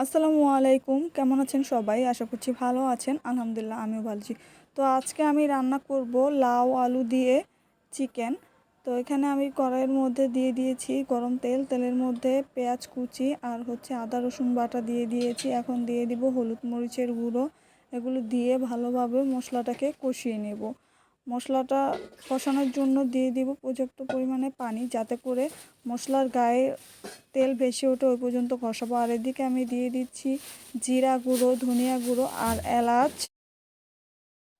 আসসালামু আলাইকুম, কেমন আছেন সবাই? আশা করছি ভালো আছেন। আলহামদুলিল্লাহ আমিও ভালো আছি। তো আজকে আমি রান্না করব লাউ আলু দিয়ে চিকেন। তো এখানে আমি কড়াইয়ের মধ্যে দিয়ে দিয়েছি গরম তেল। তেলের মধ্যে পেঁয়াজ কুচি আর আদা রসুন বাটা দিয়ে দিয়েছি। এখন দিয়ে দিব হলুদ মরিচের গুঁড়ো। এগুলো দিয়ে ভালোভাবে মশলাটাকে কষিয়ে নেব। মশলাটা কষানোর জন্য দিয়ে দিব পর্যাপ্ত পরিমাণে পানি, যাতে করে মশলার গায়ে তেল ভেসে ওঠে ওই পর্যন্ত কষাবো। আর এদিকে আমি দিয়ে দিচ্ছি জিরা গুঁড়ো, ধনিয়া গুঁড়ো আর এলাচ।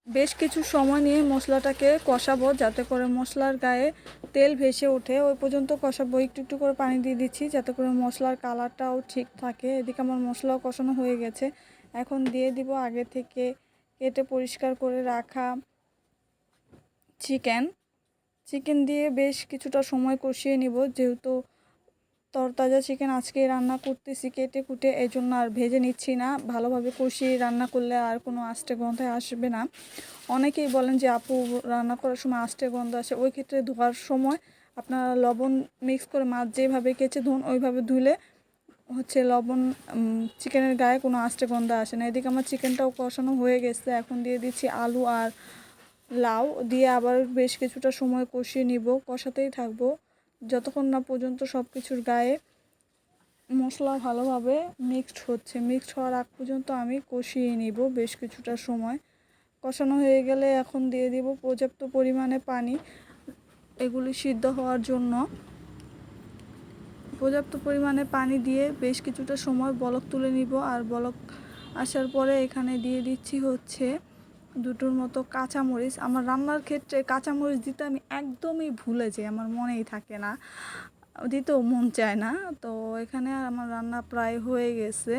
বেশ কিছু সময় নিয়ে মশলাটাকে কষাবো, যাতে করে মশলার গায়ে তেল ভেসে ওঠে ওই পর্যন্ত কষাবো। একটু একটু করে পানি দিয়ে দিচ্ছি, যাতে করে মশলার কালারটাও ঠিক থাকে। এদিকে আমার মশলাও কষানো হয়ে গেছে। এখন দিয়ে দিব আগে থেকে কেটে পরিষ্কার করে রাখা চিকেন। চিকেন দিয়ে বেশ কিছুটা সময় কষিয়ে নিব, যেহেতু তরতাজা চিকেন আজকে রান্না করতেছি কেটে কুটে, এই জন্য আর ভেজে নিচ্ছি না। ভালোভাবে কষিয়ে রান্না করলে আর কোনো আষ্টে গন্ধ আসবে না। অনেকেই বলেন যে আপু রান্না করার সময় আষ্টে গন্ধ আসে, ওই ক্ষেত্রে ধোয়ার সময় আপনারা লবণ মিক্স করে মাছ যেভাবে কেচে ধুন ওইভাবে ধুলে লবণ চিকেনের গায়ে কোনো আষ্টে গন্ধ আসে না। এদিকে আমার চিকেনটাও কষানো হয়ে গেছে। এখন দিয়ে দিচ্ছি আলু আর লাউ দিয়ে আবার বেশ কিছুটা সময় কষিয়ে নিব। কষাতেই থাকবো যতক্ষণ না পর্যন্ত সব কিছুর গায়ে মশলা ভালোভাবে মিক্সড হওয়ার আগ পর্যন্ত আমি কষিয়ে নিব বেশ কিছুটা সময়। কষানো হয়ে গেলে এখন দিয়ে দিব পর্যাপ্ত পরিমাণে পানি এগুলি সিদ্ধ হওয়ার জন্য। পর্যাপ্ত পরিমাণে পানি দিয়ে বেশ কিছুটা সময় বলক তুলে নিব। আর বলক আসার পরে এখানে দিয়ে দিচ্ছি দুটোর মতো কাঁচামরিচ। আমার রান্নার ক্ষেত্রে কাঁচামরিচ দিতে আমি একদমই ভুলে যাই, আমার মনেই থাকে না, দিতেও মন চায় না। তো এখানে আমার রান্না প্রায় হয়ে গেছে,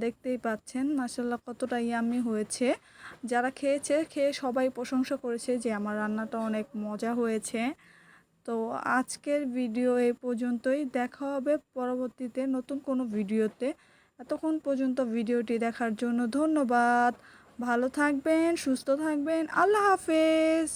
দেখতেই পাচ্ছেন মাশাআল্লাহ কতটা ইয়াম্মি হয়েছে। যারা খেয়ে সবাই প্রশংসা করেছে যে আমার রান্নাটা অনেক মজা হয়েছে। তো আজকের ভিডিও এই পর্যন্তই, দেখা হবে পরবর্তীতে নতুন কোনো ভিডিওতে। এতক্ষণ পর্যন্ত ভিডিওটি দেখার জন্য ধন্যবাদ। ভালো থাকবেন, সুস্থ থাকবেন, আল্লাহ হাফেজ।